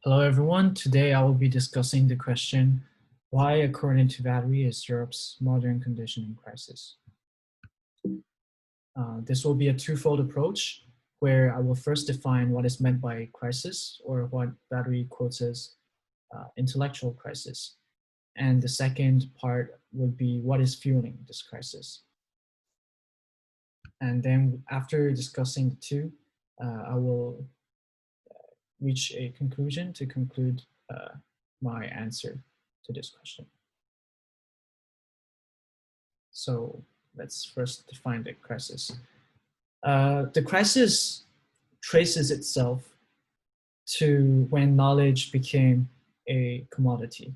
Hello everyone, today I will be discussing the question, why according to Valery is Europe's modern condition in crisis? This will be a twofold approach where I will first define what is meant by crisis, or what Valery quotes as intellectual crisis. And the second part would be what is fueling this crisis. And then after discussing the two, I will reach a conclusion to conclude my answer to this question. So let's first define the crisis. The crisis traces itself to when knowledge became a commodity.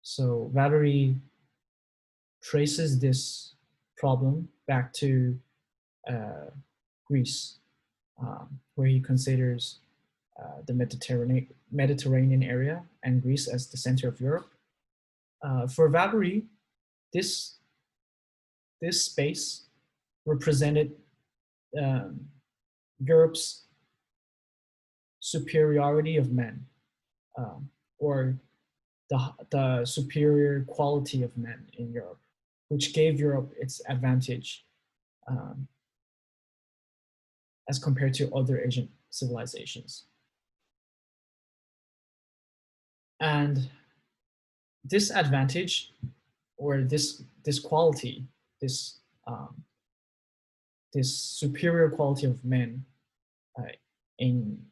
So Valery traces this problem back to Greece, where he considers the Mediterranean area and Greece as the center of Europe. For Valery, this space represented Europe's superiority of men, or the superior quality of men in Europe, which gave Europe its advantage as compared to other Asian civilizations. And this advantage, or this quality, this superior quality of men in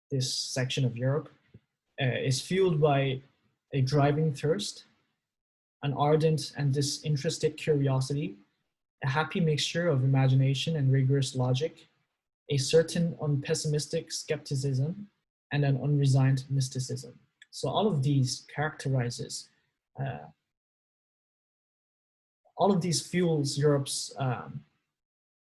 this section of Europe is fueled by a driving thirst, an ardent and disinterested curiosity, a happy mixture of imagination and rigorous logic, a certain unpessimistic skepticism, and an unresigned mysticism. So all of these characterizes, all of these fuels Europe's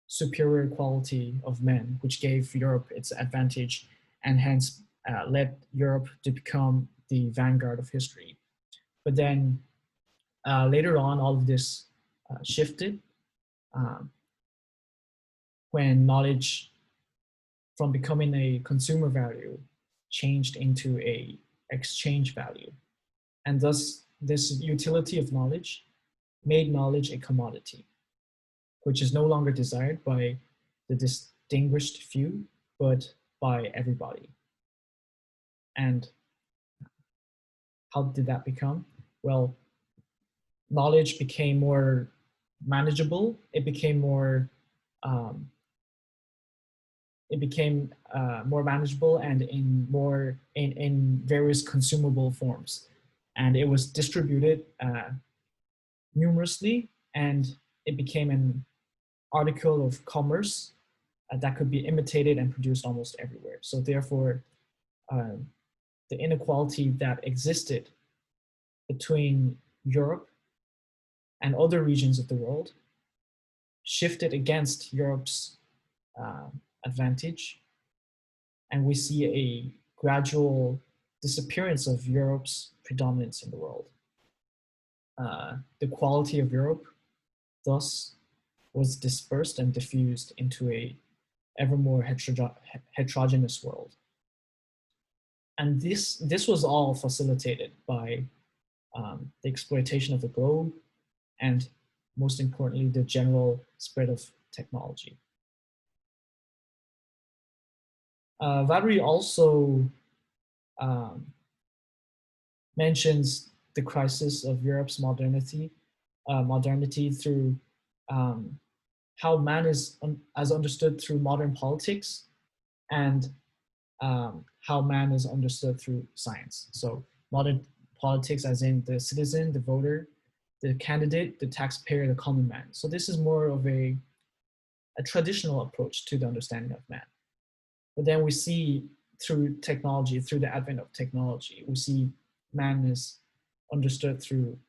superior quality of men, which gave Europe its advantage and hence led Europe to become the vanguard of history. But then later on, all of this shifted when knowledge from becoming a consumer value changed into a exchange value. And thus this utility of knowledge made knowledge a commodity, which is no longer desired by the distinguished few, but by everybody. And how did that become? Well, knowledge became more manageable. It became more manageable and in various consumable forms, and it was distributed numerously, and it became an article of commerce that could be imitated and produced almost everywhere. So therefore, the inequality that existed between Europe and other regions of the world shifted against Europe's advantage, and we see a gradual disappearance of Europe's predominance in the world. The quality of Europe thus was dispersed and diffused into a ever more heterogeneous world. And this was all facilitated by the exploitation of the globe, and most importantly, the general spread of technology. Valery also mentions the crisis of Europe's modernity through how man is as understood through modern politics, and how man is understood through science. So modern politics as in the citizen, the voter, the candidate, the taxpayer, the common man. So this is more of a traditional approach to the understanding of man. But then we see through technology, through the advent of technology, we see man is understood through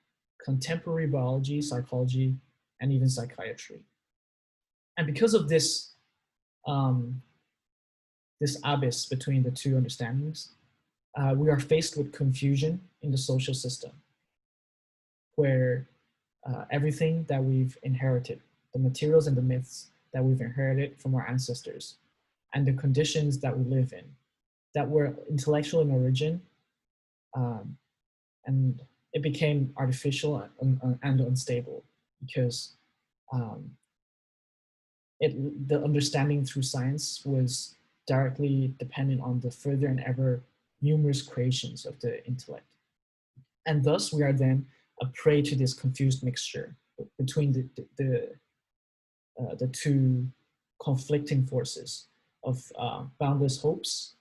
contemporary biology, psychology, and even psychiatry. And because of this, this abyss between the two understandings, we are faced with confusion in the social system, where everything that we've inherited, the materials and the myths that we've inherited from our ancestors, and the conditions that we live in, that were intellectual in origin, and it became artificial and unstable because um, the understanding through science was directly dependent on the further and ever numerous creations of the intellect. And thus we are then a prey to this confused mixture between the two conflicting forces of boundless hopes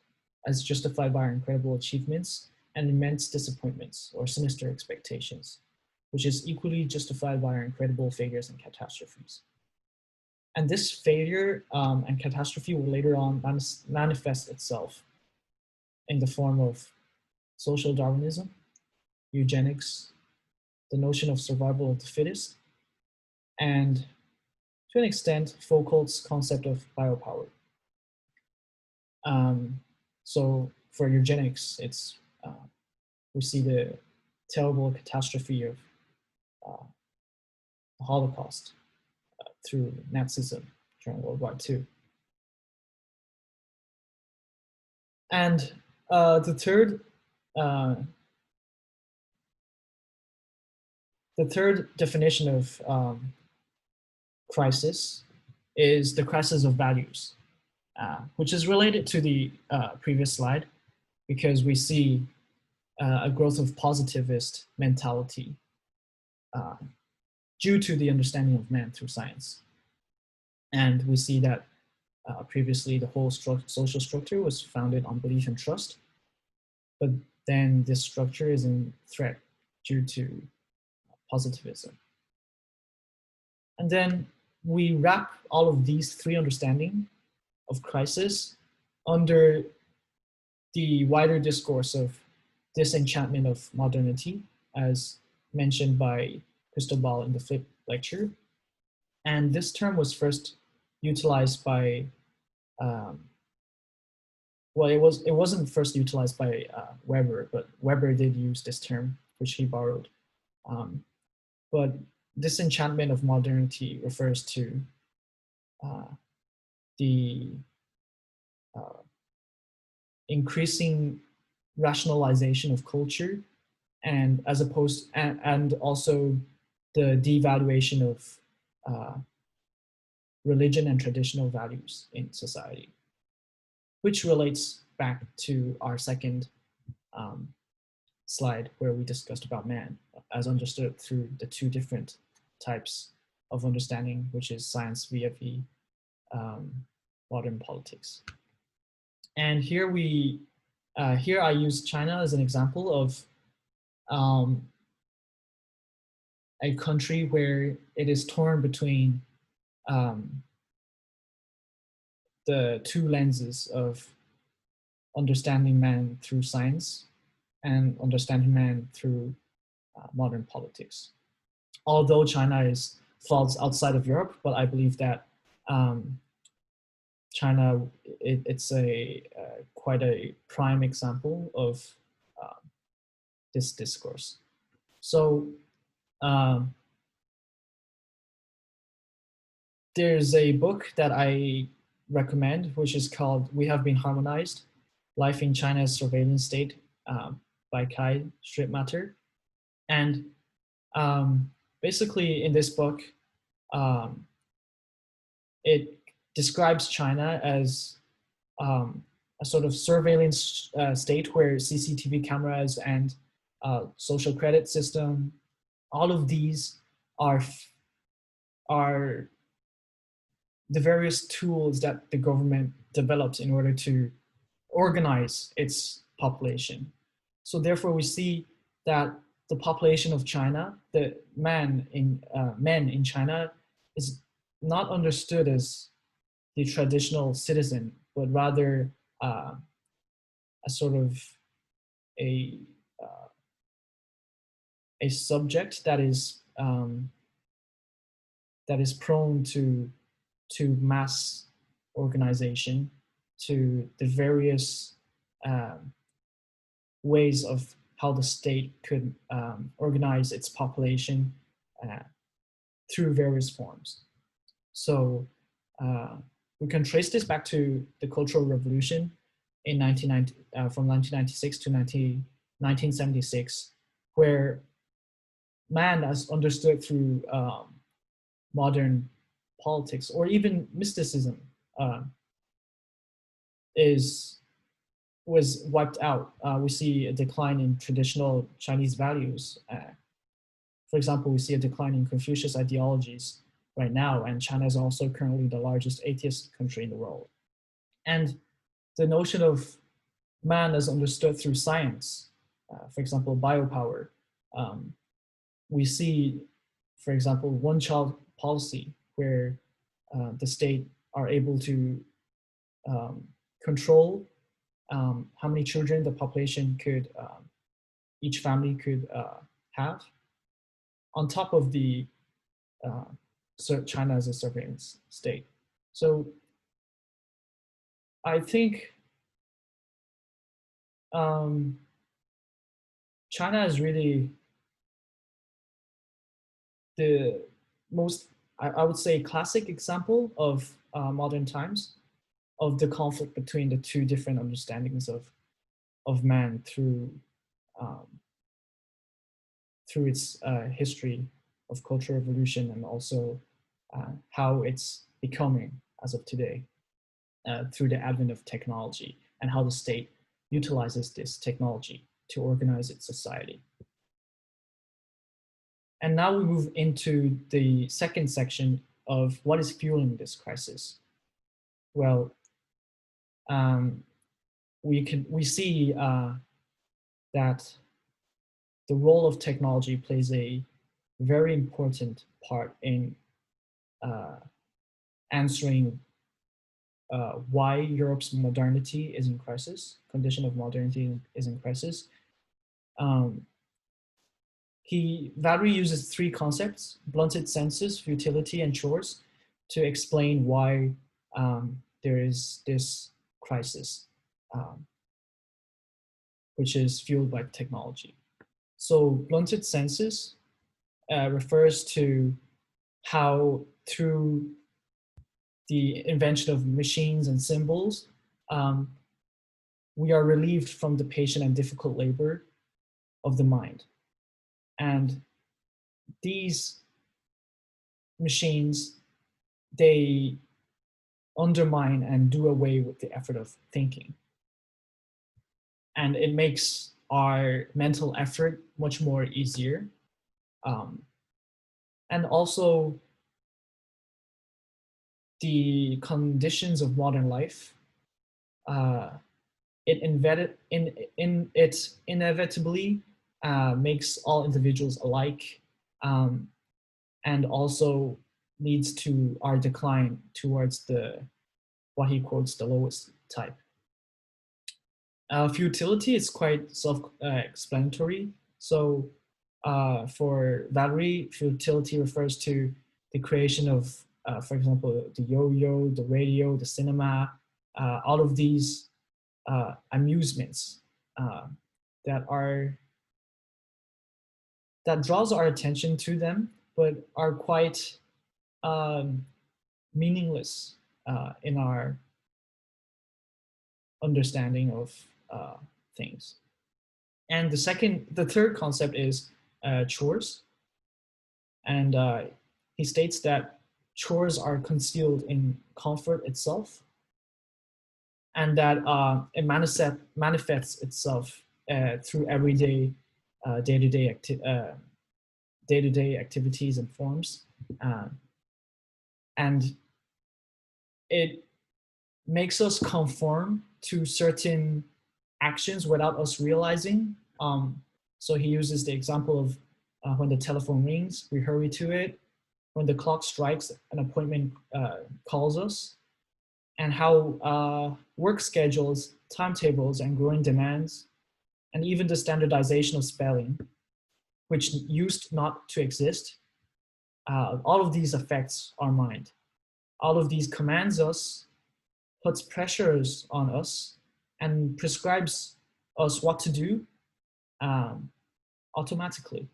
as justified by our incredible achievements and immense disappointments or sinister expectations, which is equally justified by our incredible failures and catastrophes. And this failure and catastrophe will later on manifest itself in the form of social Darwinism, eugenics, the notion of survival of the fittest, and to an extent, Foucault's concept of biopower. So for eugenics, it's we see the terrible catastrophe of the Holocaust through Nazism during World War II. And the third definition of crisis is the crisis of values, which is related to the previous slide, because we see a growth of positivist mentality due to the understanding of man through science. And we see that previously the whole social structure was founded on belief and trust, but then this structure is in threat due to positivism. And then we wrap all of these three understandings of crisis under the wider discourse of disenchantment of modernity, as mentioned by Cristobal in the flip lecture. And this term was first utilized by, well, it wasn't first utilized by Weber, but Weber did use this term, which he borrowed. But disenchantment of modernity refers to the increasing rationalization of culture, and as opposed and also the devaluation of religion and traditional values in society, which relates back to our second slide where we discussed about man as understood through the two different types of understanding, which is science VFE, modern politics. And here here I use China as an example of a country where it is torn between the two lenses of understanding man through science and understanding man through modern politics. Although China falls outside of Europe, but I believe that China, it's quite a prime example of this discourse. So there's a book that I recommend, which is called "We Have Been Harmonized: Life in China's Surveillance State" by Kai Strittmatter. And basically in this book, it describes China as a sort of surveillance state where CCTV cameras and social credit system, all of these are the various tools that the government developed in order to organize its population. So therefore we see that the population of China, the men in China, is not understood as the traditional citizen, but rather a sort of a subject that is prone to mass organization, to the various ways of how the state could organize its population through various forms. So we can trace this back to the Cultural Revolution, in from 1996 to 1976, where man, as understood through modern politics or even mysticism, uh, is was wiped out. We see a decline in traditional Chinese values. For example, we see a decline in Confucius ideologies right now, and China is also currently the largest atheist country in the world. And the notion of man as understood through science, for example, biopower, um, we see, for example, one-child policy, where the state are able to control how many children the population could, each family could have, on top of the China as a surveillance state. So I think China is really the most, I would say, classic example of modern times, of the conflict between the two different understandings of man um, through its history of cultural evolution, and also how it's becoming as of today through the advent of technology, and how the state utilizes this technology to organize its society. And now we move into the second section of what is fueling this crisis. Well, we see that the role of technology plays a very important part in answering why Europe's modernity is in crisis, condition of modernity is in crisis. Valery uses three concepts: blunted senses, futility, and chores, to explain why there is this crisis, which is fueled by technology. So blunted senses refers to how, through the invention of machines and symbols, we are relieved from the patient and difficult labor of the mind. And these machines, they undermine and do away with the effort of thinking. And it makes our mental effort much more easier. And also, the conditions of modern life, it inevitably makes all individuals alike, and also leads to our decline towards what he quotes, the lowest type. Futility is quite self-explanatory. So for Valery, futility refers to the creation of, for example, the yo-yo, the radio, the cinema, all of these amusements that draws our attention to them, but are quite meaningless in our understanding of things. And the third concept is chores. And he states that chores are concealed in comfort itself, and that it manifests itself through everyday, day-to-day activities and forms. And it makes us conform to certain actions without us realizing. So he uses the example of when the telephone rings, we hurry to it. When the clock strikes, an appointment calls us. And how work schedules, timetables, and growing demands, and even the standardization of spelling, which used not to exist, all of these affects our mind. All of these commands us, puts pressures on us, and prescribes us what to do automatically.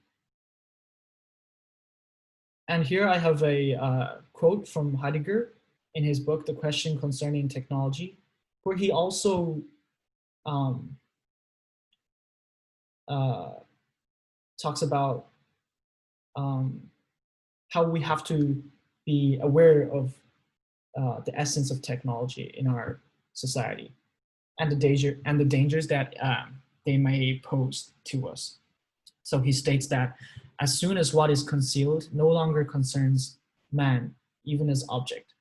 And here I have a quote from Heidegger in his book, The Question Concerning Technology, where he also um, uh, talks about um, how we have to be aware of the essence of technology in our society and the dangers that they may pose to us. So he states that as soon as what is concealed no longer concerns man, even as object,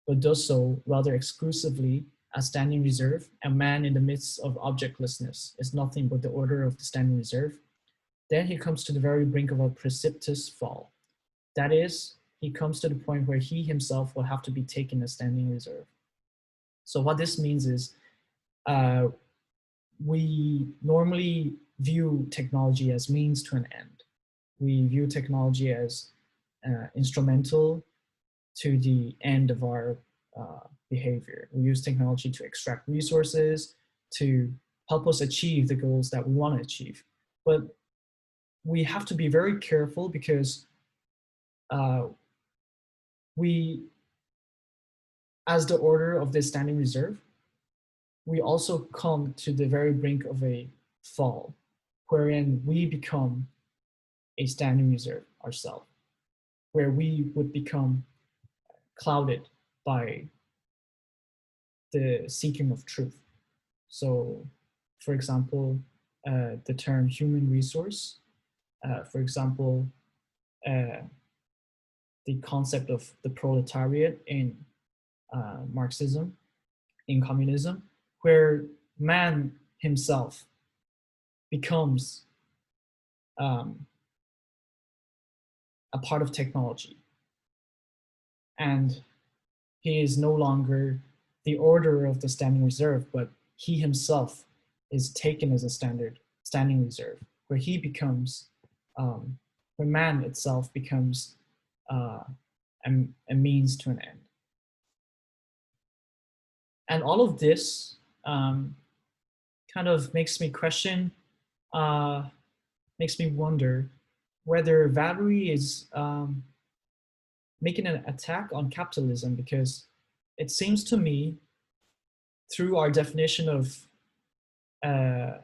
but does so rather exclusively as standing reserve, and man in the midst of objectlessness is nothing but the order of the standing reserve, then he comes to the very brink of a precipitous fall. That is, he comes to the point where he himself will have to be taken as standing reserve. So what this means is uh, we normally view technology as means to an end. We view technology as instrumental to the end of our behavior. We use technology to extract resources, to help us achieve the goals that we want to achieve. But we have to be very careful because uh, we, as the order of this standing reserve, we also come to the very brink of a fall, wherein we become a standing reserve ourselves, where we would become clouded by the seeking of truth. So, for example, the term human resource, for example, uh, the concept of the proletariat in Marxism, in communism, where man himself becomes um, a part of technology. And he is no longer the order of the standing reserve, but he himself is taken as a standing reserve, where he becomes, where man itself becomes uh, a means to an end. And all of this kind of makes me question, uh, makes me wonder whether Valery is making an attack on capitalism, because it seems to me, through our definition of uh,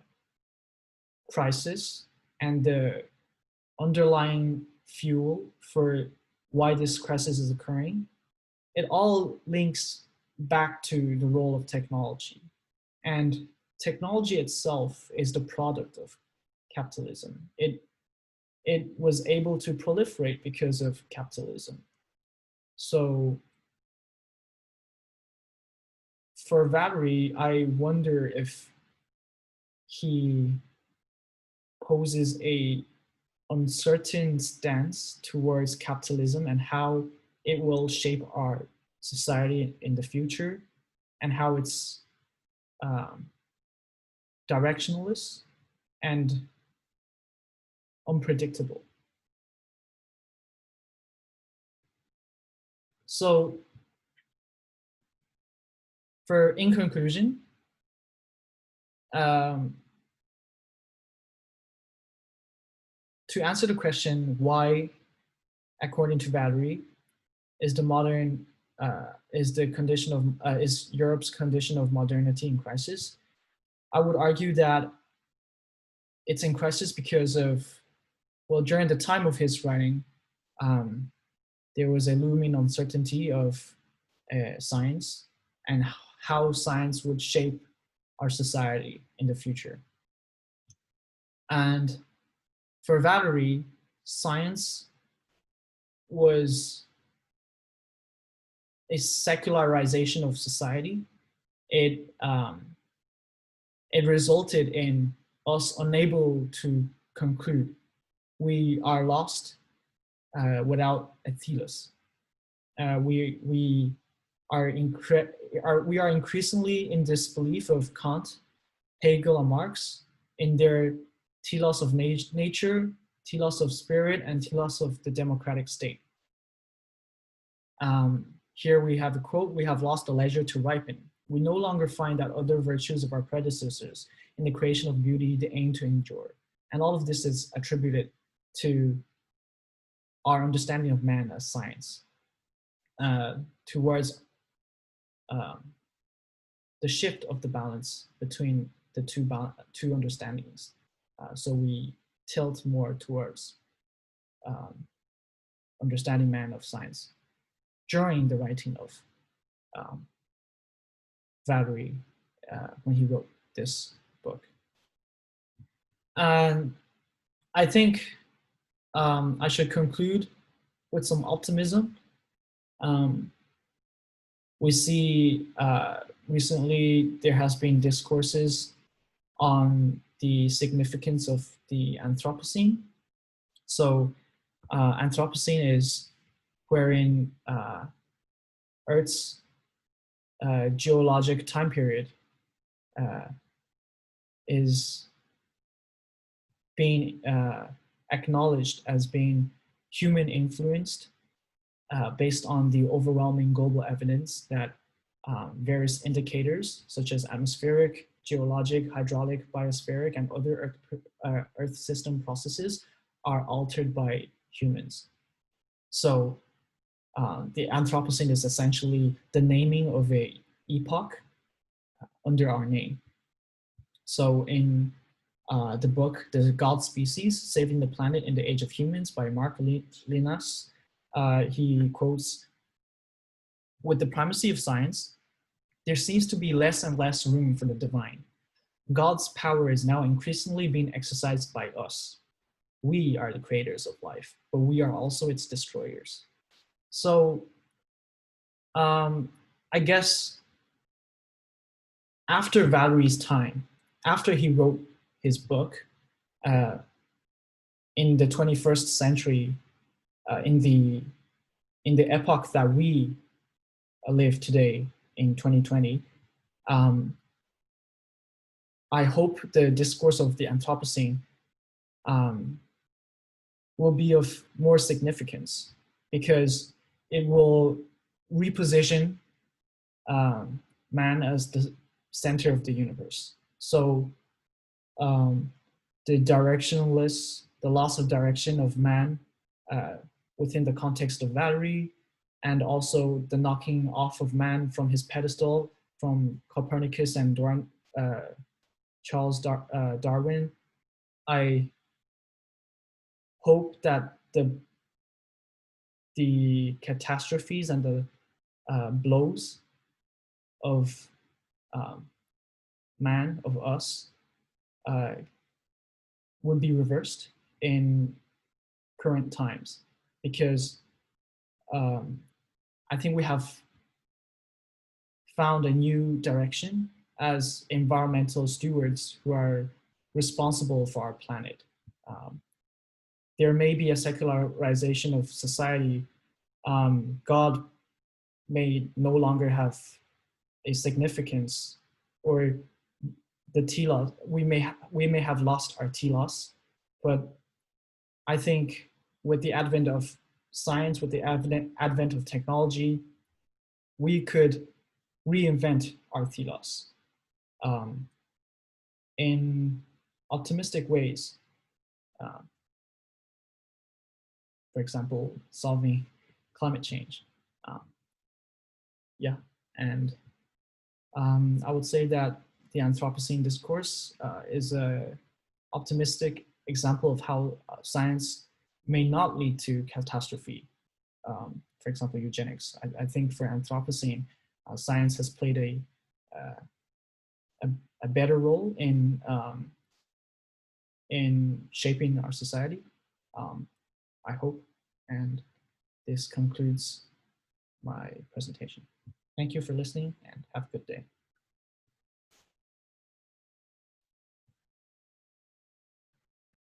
crisis and the underlying fuel for why this crisis is occurring, it all links back to the role of technology. And technology itself is the product of capitalism. It was able to proliferate because of capitalism. So for Valery, I wonder if he poses a uncertain stance towards capitalism and how it will shape our society in the future, and how it's um, directionless and unpredictable. So for in conclusion, um, to answer the question why, according to Valery, is the modern is the condition of is Europe's condition of modernity in crisis, I would argue that it's in crisis because of, well, during the time of his writing, um, there was a looming uncertainty of science and how science would shape our society in the future. And for Valery, science was a secularization of society. It it resulted in us unable to conclude. We are lost without a telos. We we are increasingly in disbelief of Kant, Hegel, and Marx in their telos of nature, telos of spirit, and telos of the democratic state. Here we have the quote, "We have lost the leisure to ripen. We no longer find that other virtues of our predecessors in the creation of beauty, the aim to endure." And all of this is attributed to our understanding of man as science, towards um, the shift of the balance between the two understandings. So we tilt more towards understanding man of science during the writing of Valery when he wrote this book. And I think I should conclude with some optimism. We see recently there has been discourses on the significance of the Anthropocene. So Anthropocene is wherein Earth's geologic time period is being acknowledged as being human influenced based on the overwhelming global evidence that various indicators such as atmospheric, geologic, hydraulic, biospheric, and other Earth system processes are altered by humans. So the Anthropocene is essentially the naming of a epoch under our name. So in the book, The God Species, Saving the Planet in the Age of Humans by Mark Linas, he quotes, "With the primacy of science, there seems to be less and less room for the divine. God's power is now increasingly being exercised by us. We are the creators of life, but we are also its destroyers." So I guess after Valery's time, after he wrote his book in the 21st century, in the epoch that we live today in 2020, I hope the discourse of the Anthropocene will be of more significance because it will reposition man as the center of the universe. So the directionless, the loss of direction of man within the context of Valery, and also the knocking off of man from his pedestal from Copernicus and Charles Darwin. I hope that the catastrophes and the blows of man, of us, would be reversed in current times, because I think we have found a new direction as environmental stewards who are responsible for our planet. There may be a secularization of society. God may no longer have a significance, or the telos, we may have lost our telos, but I think with the advent of science, with the advent of technology, we could reinvent our telos in optimistic ways. For example, solving climate change. Yeah, and I would say that the Anthropocene discourse is an optimistic example of how science may not lead to catastrophe. For example, eugenics. I think for Anthropocene, science has played a better role in shaping our society. I hope, and this concludes my presentation. Thank you for listening and have a good day.